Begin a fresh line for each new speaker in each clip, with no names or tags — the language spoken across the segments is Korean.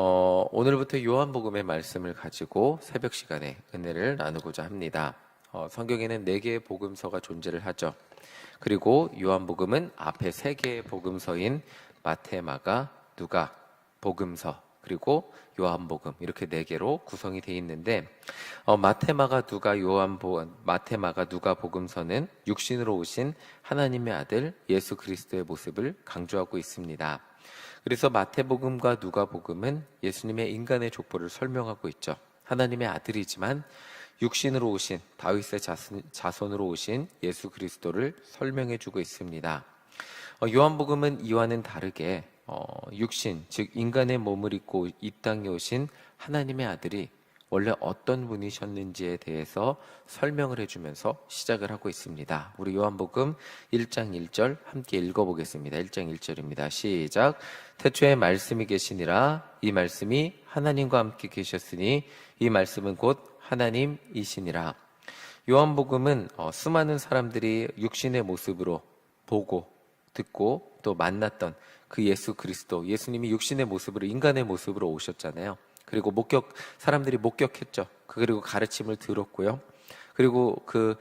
오늘부터 요한복음의 말씀을 가지고 새벽 시간에 은혜를 나누고자 합니다. 성경에는 4개의 복음서가 존재를 하죠. 그리고 요한복음은 앞에 3개의 복음서인 마태, 마가, 누가 복음서, 그리고 요한복음, 이렇게 4개로 구성이 되어 있는데, 마태, 마가, 누가 복음서는 육신으로 오신 하나님의 아들 예수 그리스도의 모습을 강조하고 있습니다. 그래서 마태복음과 누가복음은 예수님의 인간의 족보를 설명하고 있죠. 하나님의 아들이지만 육신으로 오신, 다윗의 자손으로 오신 예수 그리스도를 설명해주고 있습니다. 요한복음은 이와는 다르게 육신, 즉 인간의 몸을 입고 이 땅에 오신 하나님의 아들이 원래 어떤 분이셨는지에 대해서 설명을 해주면서 시작을 하고 있습니다. 우리 요한복음 1장 1절 함께 읽어보겠습니다. 1장 1절입니다. 시작. 태초에 말씀이 계시니라. 이 말씀이 하나님과 함께 계셨으니 이 말씀은 곧 하나님이시니라. 요한복음은 수많은 사람들이 육신의 모습으로 보고 듣고 또 만났던 그 예수 그리스도, 예수님이 육신의 모습으로, 인간의 모습으로 오셨잖아요. 그리고 사람들이 목격했죠. 그리고 가르침을 들었고요. 그리고 그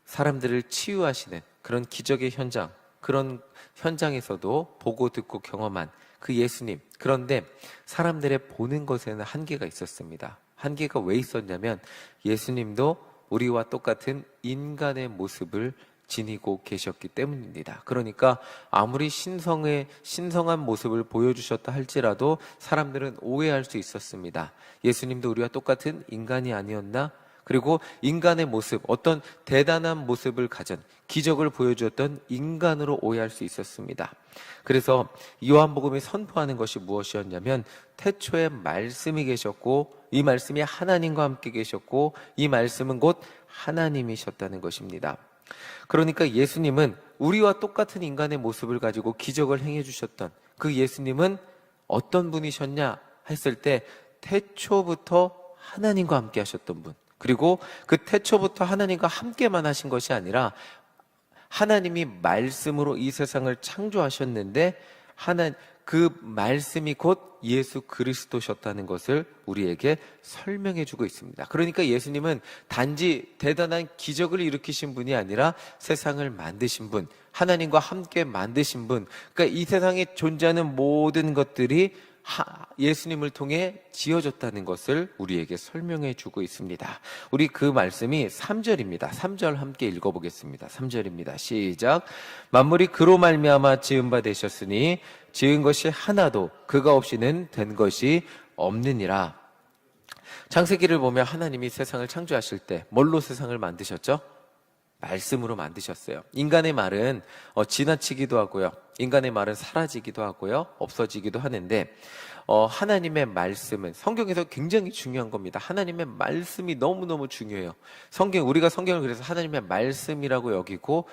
사람들을 치유하시는 그런 기적의 현장, 그런 현장에서도 보고 듣고 경험한 그 예수님. 그런데 사람들의 보는 것에는 한계가 있었습니다. 한계가 왜 있었냐면 예수님도 우리와 똑같은 인간의 모습을 지니고 계셨기 때문입니다. 그러니까 아무리 신성한 모습을 보여주셨다 할지라도 사람들은 오해할 수 있었습니다. 예수님도 우리와 똑같은 인간이 아니었나? 그리고 인간의 모습, 어떤 대단한 모습을 가진, 기적을 보여주었던 인간으로 오해할 수 있었습니다. 그래서 요한복음이 선포하는 것이 무엇이었냐면 태초에 말씀이 계셨고 이 말씀이 하나님과 함께 계셨고 이 말씀은 곧 하나님이셨다는 것입니다. 그러니까 예수님은 우리와 똑같은 인간의 모습을 가지고 기적을 행해 주셨던 그 예수님은 어떤 분이셨냐 했을 때 태초부터 하나님과 함께 하셨던 분, 그리고 그 태초부터 하나님과 함께만 하신 것이 아니라 하나님이 말씀으로 이 세상을 창조하셨는데 그 말씀이 곧 예수 그리스도셨다는 것을 우리에게 설명해 주고 있습니다. 그러니까 예수님은 단지 대단한 기적을 일으키신 분이 아니라 세상을 만드신 분, 하나님과 함께 만드신 분, 그러니까 이 세상에 존재하는 모든 것들이 예수님을 통해 지어졌다는 것을 우리에게 설명해 주고 있습니다. 우리 그 말씀이 3절입니다. 3절 함께 읽어보겠습니다. 3절입니다. 시작. 만물이 그로 말미암아 지은 바 되셨으니 지은 것이 하나도 그가 없이는 된 것이 없느니라. 창세기를 보면 하나님이 세상을 창조하실 때 뭘로 세상을 만드셨죠? 말씀으로 만드셨어요. 인간의 말은 지나치기도 하고요. 인간의 말은 사라지기도 하고요. 없어지기도 하는데 하나님의 말씀은 성경에서 굉장히 중요한 겁니다. 하나님의 말씀이 너무너무 중요해요. 우리가 성경을 그래서 하나님의 말씀이라고 여기고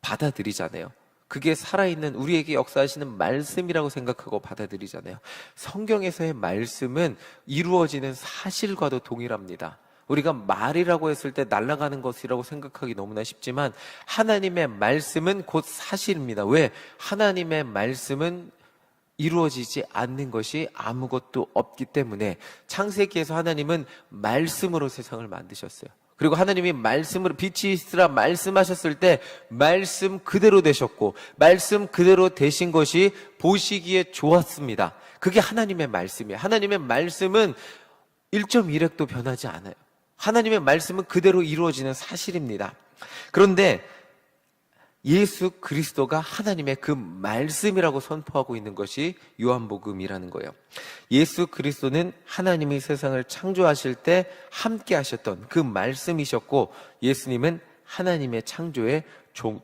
받아들이잖아요. 그게 살아있는 우리에게 역사하시는 말씀이라고 생각하고 받아들이잖아요. 성경에서의 말씀은 이루어지는 사실과도 동일합니다. 우리가 말이라고 했을 때 날아가는 것이라고 생각하기 너무나 쉽지만 하나님의 말씀은 곧 사실입니다. 왜? 하나님의 말씀은 이루어지지 않는 것이 아무것도 없기 때문에 창세기에서 하나님은 말씀으로 세상을 만드셨어요. 그리고 하나님이 말씀으로 빛이 있으라 말씀하셨을 때 말씀 그대로 되셨고 말씀 그대로 되신 것이 보시기에 좋았습니다. 그게 하나님의 말씀이에요. 하나님의 말씀은 1.1획도 변하지 않아요. 하나님의 말씀은 그대로 이루어지는 사실입니다. 그런데 예수 그리스도가 하나님의 그 말씀이라고 선포하고 있는 것이 요한복음이라는 거예요. 예수 그리스도는 하나님이 세상을 창조하실 때 함께 하셨던 그 말씀이셨고 예수님은 하나님의 창조의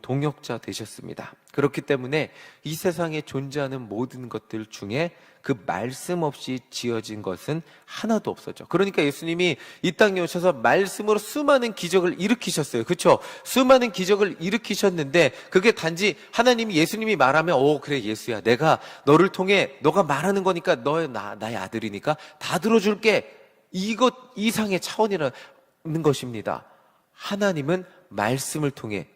동역자 되셨습니다. 그렇기 때문에 이 세상에 존재하는 모든 것들 중에 그 말씀 없이 지어진 것은 하나도 없었죠. 그러니까 예수님이 이 땅에 오셔서 말씀으로 수많은 기적을 일으키셨어요. 그렇죠? 수많은 기적을 일으키셨는데 그게 단지 하나님이 예수님이 말하면 그래 예수야 내가 너를 통해 너가 말하는 거니까 나의 아들이니까 다 들어줄게. 이것 이상의 차원이라는 것입니다. 하나님은 말씀을 통해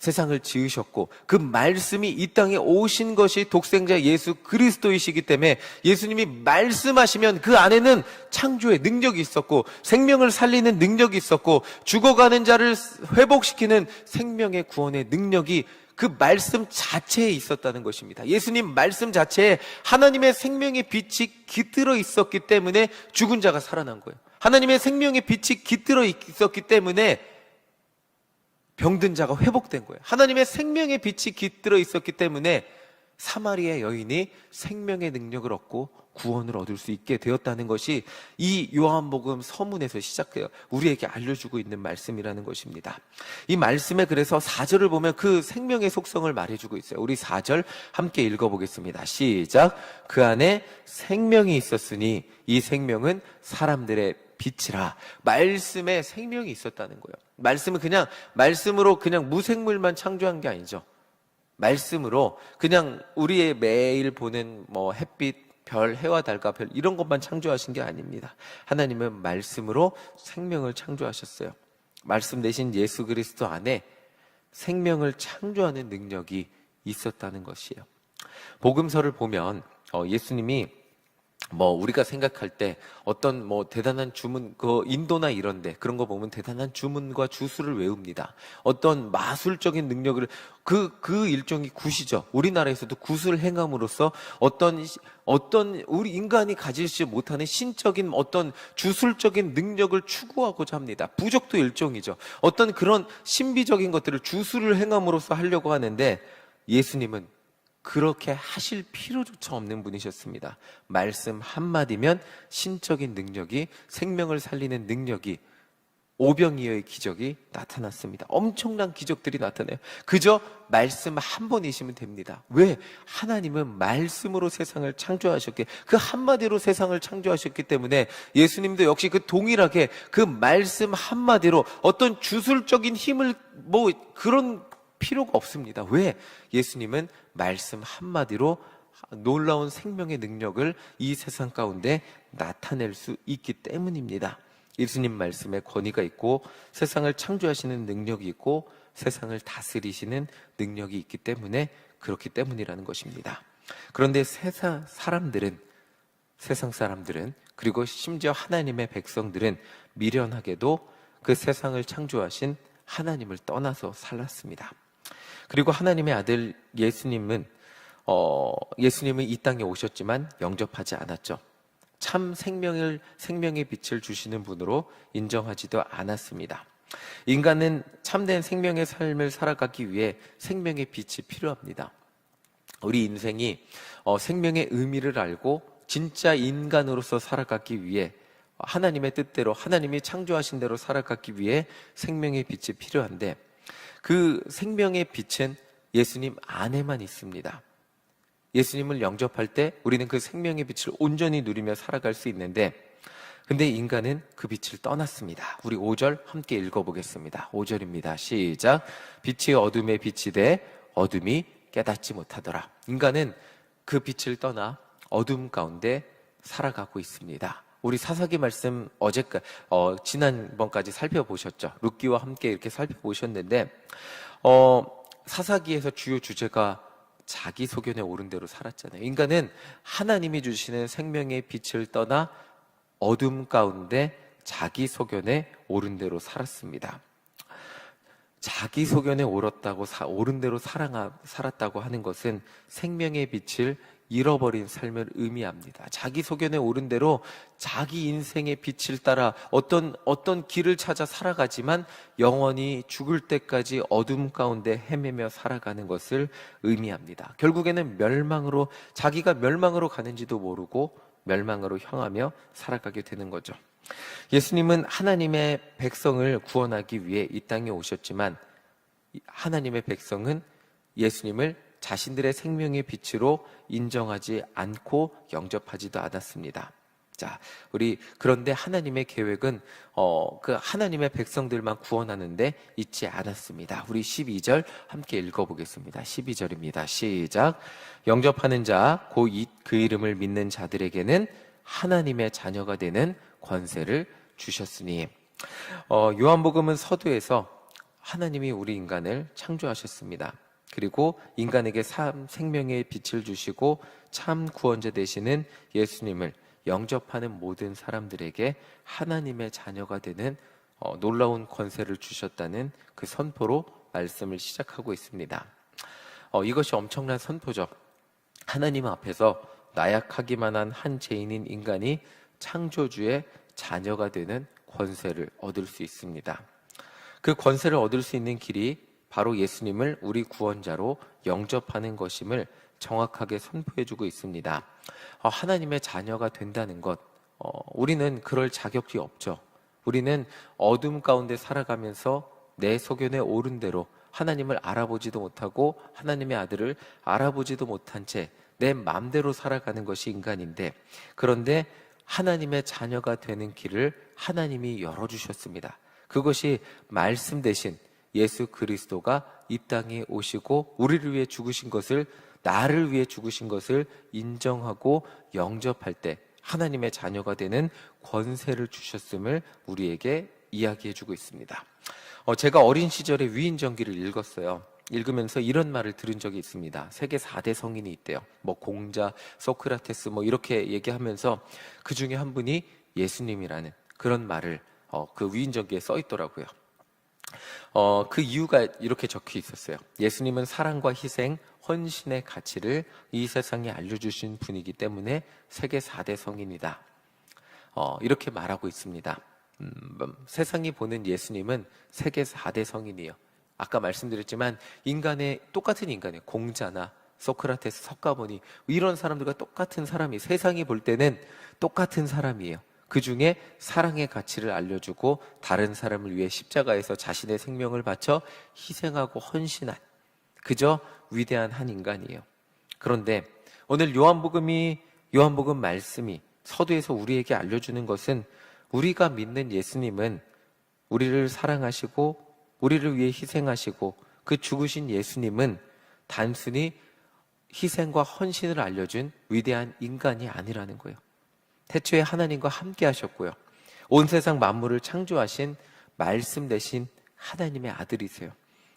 세상을 지으셨고 그 말씀이 이 땅에 오신 것이 독생자 예수 그리스도이시기 때문에 예수님이 말씀하시면 그 안에는 창조의 능력이 있었고 생명을 살리는 능력이 있었고 죽어가는 자를 회복시키는 생명의 구원의 능력이 그 말씀 자체에 있었다는 것입니다. 예수님 말씀 자체에 하나님의 생명의 빛이 깃들어 있었기 때문에 죽은 자가 살아난 거예요. 하나님의 생명의 빛이 깃들어 있었기 때문에 병든 자가 회복된 거예요. 하나님의 생명의 빛이 깃들어 있었기 때문에 사마리아 여인이 생명의 능력을 얻고 구원을 얻을 수 있게 되었다는 것이 이 요한복음 서문에서 시작해요. 우리에게 알려주고 있는 말씀이라는 것입니다. 이 말씀에 그래서 4절을 보면 그 생명의 속성을 말해주고 있어요. 우리 4절 함께 읽어보겠습니다. 시작. 그 안에 생명이 있었으니 이 생명은 사람들의 빛이라. 말씀에 생명이 있었다는 거예요. 말씀은 그냥 말씀으로 그냥 무생물만 창조한 게 아니죠. 말씀으로 그냥 우리의 매일 보는 햇빛, 별, 해와 달과 별 이런 것만 창조하신 게 아닙니다. 하나님은 말씀으로 생명을 창조하셨어요. 말씀 대신 예수 그리스도 안에 생명을 창조하는 능력이 있었다는 것이에요. 복음서를 보면 예수님이 우리가 생각할 때 어떤 대단한 주문, 인도나 이런데 그런 거 보면 대단한 주문과 주수를 외웁니다. 어떤 마술적인 능력을, 그 일종이 굿이죠. 우리나라에서도 굿을 행함으로써 어떤 우리 인간이 가지지 못하는 신적인 어떤 주술적인 능력을 추구하고자 합니다. 부적도 일종이죠. 어떤 그런 신비적인 것들을 주술을 행함으로써 하려고 하는데 예수님은 그렇게 하실 필요조차 없는 분이셨습니다. 말씀 한마디면 신적인 능력이, 생명을 살리는 능력이, 오병이어의 기적이 나타났습니다. 엄청난 기적들이 나타나요. 그저 말씀 한 번이시면 됩니다. 왜? 하나님은 말씀으로 세상을 창조하셨기에, 그 한마디로 세상을 창조하셨기 때문에 예수님도 역시 그 동일하게 그 말씀 한마디로 어떤 주술적인 힘을 그런 필요가 없습니다. 왜? 예수님은 말씀 한마디로 놀라운 생명의 능력을 이 세상 가운데 나타낼 수 있기 때문입니다. 예수님 말씀에 권위가 있고 세상을 창조하시는 능력이 있고 세상을 다스리시는 능력이 있기 때문에 그렇기 때문이라는 것입니다. 그런데 세상 사람들은 그리고 심지어 하나님의 백성들은 미련하게도 그 세상을 창조하신 하나님을 떠나서 살았습니다. 그리고 하나님의 아들 예수님은 이 땅에 오셨지만 영접하지 않았죠. 참 생명의 빛을 주시는 분으로 인정하지도 않았습니다. 인간은 참된 생명의 삶을 살아가기 위해 생명의 빛이 필요합니다. 우리 인생이 생명의 의미를 알고 진짜 인간으로서 살아가기 위해 하나님의 뜻대로, 하나님이 창조하신 대로 살아가기 위해 생명의 빛이 필요한데 그 생명의 빛은 예수님 안에만 있습니다. 예수님을 영접할 때 우리는 그 생명의 빛을 온전히 누리며 살아갈 수 있는데, 근데 인간은 그 빛을 떠났습니다. 우리 5절 함께 읽어보겠습니다. 5절입니다. 시작. 빛이 어둠에 빛이 돼 어둠이 깨닫지 못하더라. 인간은 그 빛을 떠나 어둠 가운데 살아가고 있습니다. 우리 사사기 말씀 지난번까지 살펴보셨죠? 룻기와 함께 이렇게 살펴보셨는데 사사기에서 주요 주제가 자기 소견에 오른 대로 살았잖아요. 인간은 하나님이 주시는 생명의 빛을 떠나 어둠 가운데 자기 소견에 오른 대로 살았습니다. 자기 소견에 오른 대로 살았다고 하는 것은 생명의 빛을 잃어버린 삶을 의미합니다. 자기 소견에 오른 대로 자기 인생의 빛을 따라 어떤 길을 찾아 살아가지만 영원히 죽을 때까지 어둠 가운데 헤매며 살아가는 것을 의미합니다. 결국에는 자기가 멸망으로 가는지도 모르고 멸망으로 향하며 살아가게 되는 거죠. 예수님은 하나님의 백성을 구원하기 위해 이 땅에 오셨지만 하나님의 백성은 예수님을 자신들의 생명의 빛으로 인정하지 않고 영접하지도 않았습니다. 자, 그런데 하나님의 계획은 그 하나님의 백성들만 구원하는데 있지 않았습니다. 우리 12절 함께 읽어보겠습니다. 12절입니다. 시작. 영접하는 자, 곧 그 이름을 믿는 자들에게는 하나님의 자녀가 되는 권세를 주셨으니. 요한복음은 서두에서 하나님이 우리 인간을 창조하셨습니다. 그리고 인간에게 생명의 빛을 주시고 참 구원자 되시는 예수님을 영접하는 모든 사람들에게 하나님의 자녀가 되는 놀라운 권세를 주셨다는 그 선포로 말씀을 시작하고 있습니다. 이것이 엄청난 선포죠. 하나님 앞에서 나약하기만 한 한 죄인인 인간이 창조주의 자녀가 되는 권세를 얻을 수 있습니다. 그 권세를 얻을 수 있는 길이 바로 예수님을 우리 구원자로 영접하는 것임을 정확하게 선포해주고 있습니다. 하나님의 자녀가 된다는 것, 우리는 그럴 자격이 없죠. 우리는 어둠 가운데 살아가면서 내 소견에 옳은 대로 하나님을 알아보지도 못하고 하나님의 아들을 알아보지도 못한 채 내 마음대로 살아가는 것이 인간인데, 그런데 하나님의 자녀가 되는 길을 하나님이 열어주셨습니다. 그것이 말씀 대신 예수 그리스도가 이 땅에 오시고 우리를 위해 죽으신 것을, 나를 위해 죽으신 것을 인정하고 영접할 때 하나님의 자녀가 되는 권세를 주셨음을 우리에게 이야기해주고 있습니다. 제가 어린 시절에 위인전기를 읽었어요. 읽으면서 이런 말을 들은 적이 있습니다. 세계 4대 성인이 있대요. 공자, 소크라테스 이렇게 얘기하면서 그 중에 한 분이 예수님이라는 그런 말을 그 위인전기에 써 있더라고요. 그 이유가 이렇게 적혀 있었어요. 예수님은 사랑과 희생, 헌신의 가치를 이 세상에 알려주신 분이기 때문에 세계 4대 성인이다. 이렇게 말하고 있습니다. 세상이 보는 예수님은 세계 4대 성인이에요. 아까 말씀드렸지만 똑같은 인간의 공자나 소크라테스, 석가모니 이런 사람들과 똑같은 사람이, 세상이 볼 때는 똑같은 사람이에요. 그 중에 사랑의 가치를 알려주고 다른 사람을 위해 십자가에서 자신의 생명을 바쳐 희생하고 헌신한 그저 위대한 한 인간이에요. 그런데 오늘 요한복음 말씀이 서두에서 우리에게 알려주는 것은, 우리가 믿는 예수님은 우리를 사랑하시고 우리를 위해 희생하시고 그 죽으신 예수님은 단순히 희생과 헌신을 알려준 위대한 인간이 아니라는 거예요. 태초에 하나님과 함께 하셨고요. 온 세상 만물을 창조하신 말씀 대신 하나님의 아들이세요.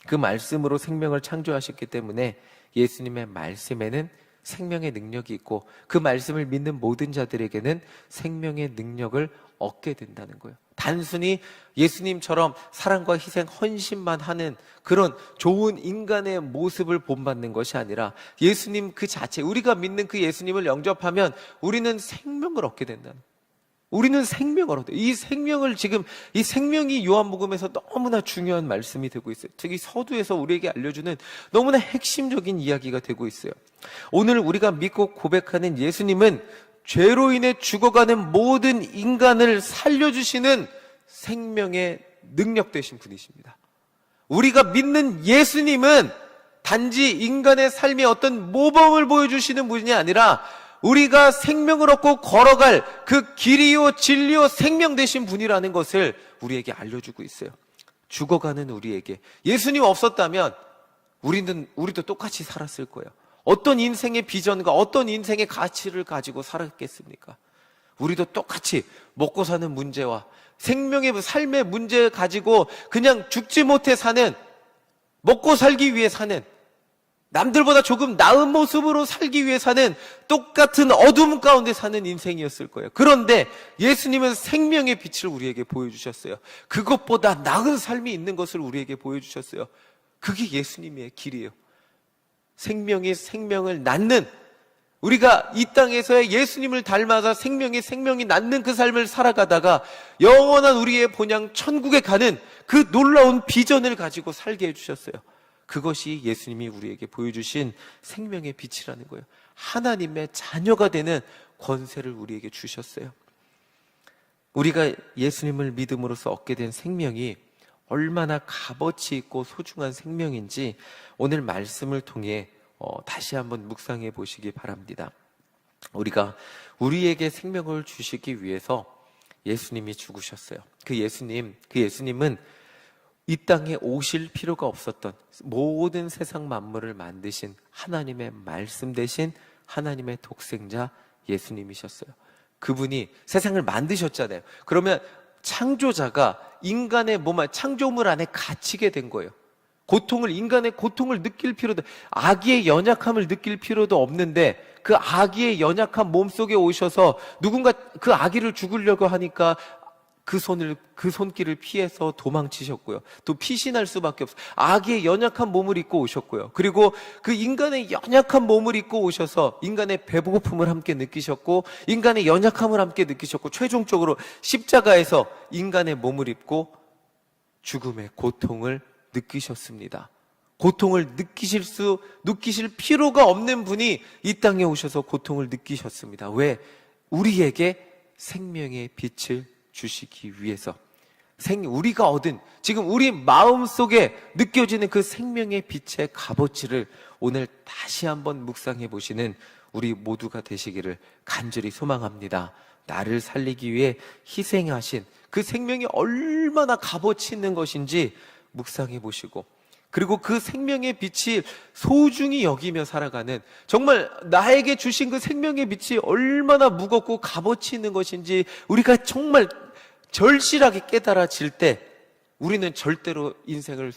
그 말씀으로 생명을 창조하셨기 때문에 예수님의 말씀에는 생명의 능력이 있고 그 말씀을 믿는 모든 자들에게는 생명의 능력을 얻게 된다는 거예요. 단순히 예수님처럼 사랑과 희생, 헌신만 하는 그런 좋은 인간의 모습을 본받는 것이 아니라 예수님 그 자체, 우리가 믿는 그 예수님을 영접하면 우리는 생명을 얻게 된다는 거예요. 우리는 생명을 얻어요. 이 생명이 요한복음에서 너무나 중요한 말씀이 되고 있어요. 특히 서두에서 우리에게 알려주는 너무나 핵심적인 이야기가 되고 있어요. 오늘 우리가 믿고 고백하는 예수님은 죄로 인해 죽어가는 모든 인간을 살려주시는 생명의 능력 되신 분이십니다. 우리가 믿는 예수님은 단지 인간의 삶의 어떤 모범을 보여주시는 분이 아니라 우리가 생명을 얻고 걸어갈 그 길이요 진리요 생명 되신 분이라는 것을 우리에게 알려주고 있어요. 죽어가는 우리에게 예수님 없었다면 우리도 똑같이 살았을 거예요. 어떤 인생의 비전과 어떤 인생의 가치를 가지고 살았겠습니까? 우리도 똑같이 먹고 사는 문제와 생명의 삶의 문제 가지고 그냥 죽지 못해 사는, 먹고 살기 위해 사는, 남들보다 조금 나은 모습으로 살기 위해 사는 똑같은 어둠 가운데 사는 인생이었을 거예요. 그런데 예수님은 생명의 빛을 우리에게 보여주셨어요. 그것보다 나은 삶이 있는 것을 우리에게 보여주셨어요. 그게 예수님의 길이에요. 생명이 생명을 낳는, 우리가 이 땅에서의 예수님을 닮아서 생명이 낳는 그 삶을 살아가다가 영원한 우리의 본향 천국에 가는 그 놀라운 비전을 가지고 살게 해주셨어요. 그것이 예수님이 우리에게 보여주신 생명의 빛이라는 거예요. 하나님의 자녀가 되는 권세를 우리에게 주셨어요. 우리가 예수님을 믿음으로써 얻게 된 생명이 얼마나 값어치 있고 소중한 생명인지 오늘 말씀을 통해 다시 한번 묵상해 보시기 바랍니다. 우리에게 생명을 주시기 위해서 예수님이 죽으셨어요. 그 예수님은 이 땅에 오실 필요가 없었던 모든 세상 만물을 만드신 하나님의 말씀 대신 하나님의 독생자 예수님이셨어요. 그분이 세상을 만드셨잖아요. 그러면 창조자가 인간의 몸 안, 창조물 안에 갇히게 된 거예요. 인간의 고통을 느낄 필요도, 아기의 연약함을 느낄 필요도 없는데 그 아기의 연약한 몸 속에 오셔서 누군가 그 아기를 죽으려고 하니까 그 손길을 피해서 도망치셨고요. 또 피신할 수밖에 없어요. 아기의 연약한 몸을 입고 오셨고요. 그리고 그 인간의 연약한 몸을 입고 오셔서 인간의 배고픔을 함께 느끼셨고, 인간의 연약함을 함께 느끼셨고, 최종적으로 십자가에서 인간의 몸을 입고 죽음의 고통을 느끼셨습니다. 고통을 느끼실 필요가 없는 분이 이 땅에 오셔서 고통을 느끼셨습니다. 왜? 우리에게 생명의 빛을 주시기 위해서. 우리가 얻은, 지금 우리 마음속에 느껴지는 그 생명의 빛의 값어치를 오늘 다시 한번 묵상해 보시는 우리 모두가 되시기를 간절히 소망합니다. 나를 살리기 위해 희생하신 그 생명이 얼마나 값어치 있는 것인지 묵상해 보시고, 그리고 그 생명의 빛이 소중히 여기며 살아가는, 정말 나에게 주신 그 생명의 빛이 얼마나 무겁고 값어치 있는 것인지 우리가 정말 절실하게 깨달아질 때 우리는 절대로 인생을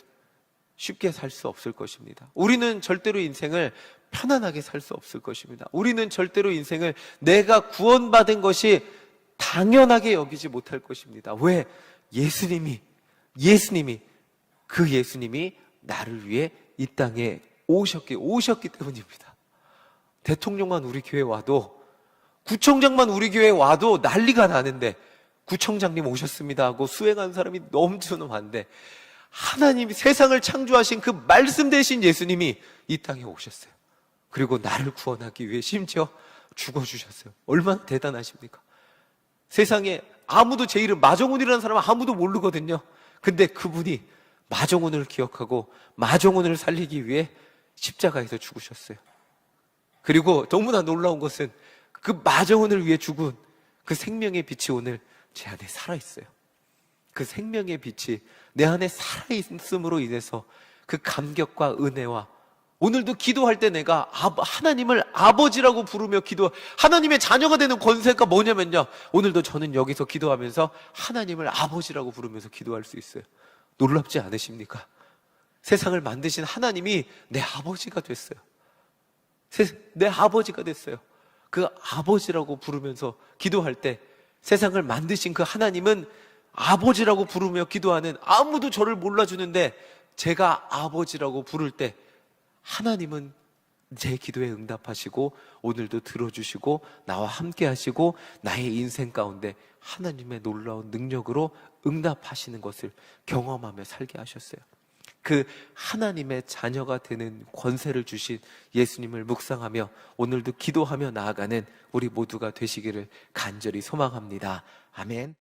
쉽게 살 수 없을 것입니다. 우리는 절대로 인생을 편안하게 살 수 없을 것입니다. 우리는 절대로 인생을 내가 구원받은 것이 당연하게 여기지 못할 것입니다. 왜? 예수님이 나를 위해 이 땅에 오셨기 때문입니다. 대통령만 우리 교회 와도, 구청장만 우리 교회 와도 난리가 나는데, 구청장님 오셨습니다 하고 수행하는 사람이 너무너무 많은데, 하나님이 세상을 창조하신 그 말씀 되신 예수님이 이 땅에 오셨어요. 그리고 나를 구원하기 위해 심지어 죽어주셨어요. 얼마나 대단하십니까? 세상에 아무도 제 이름 마정훈이라는 사람은 아무도 모르거든요. 근데 그분이 마정훈을 기억하고 마정훈을 살리기 위해 십자가에서 죽으셨어요. 그리고 너무나 놀라운 것은 그 마정훈을 위해 죽은 그 생명의 빛이 오늘 제 안에 살아있어요. 그 생명의 빛이 내 안에 살아있음으로 인해서 그 감격과 은혜와, 오늘도 기도할 때 내가 하나님을 아버지라고 부르며 하나님의 자녀가 되는 권세가 뭐냐면요, 오늘도 저는 여기서 기도하면서 하나님을 아버지라고 부르면서 기도할 수 있어요. 놀랍지 않으십니까? 세상을 만드신 하나님이 내 아버지가 됐어요. 내 아버지가 됐어요. 그 아버지라고 부르면서 기도할 때 세상을 만드신 그 하나님은 아버지라고 부르며 기도하는, 아무도 저를 몰라주는데 제가 아버지라고 부를 때 하나님은 제 기도에 응답하시고 오늘도 들어주시고 나와 함께 하시고 나의 인생 가운데 하나님의 놀라운 능력으로 응답하시는 것을 경험하며 살게 하셨어요. 그 하나님의 자녀가 되는 권세를 주신 예수님을 묵상하며 오늘도 기도하며 나아가는 우리 모두가 되시기를 간절히 소망합니다. 아멘.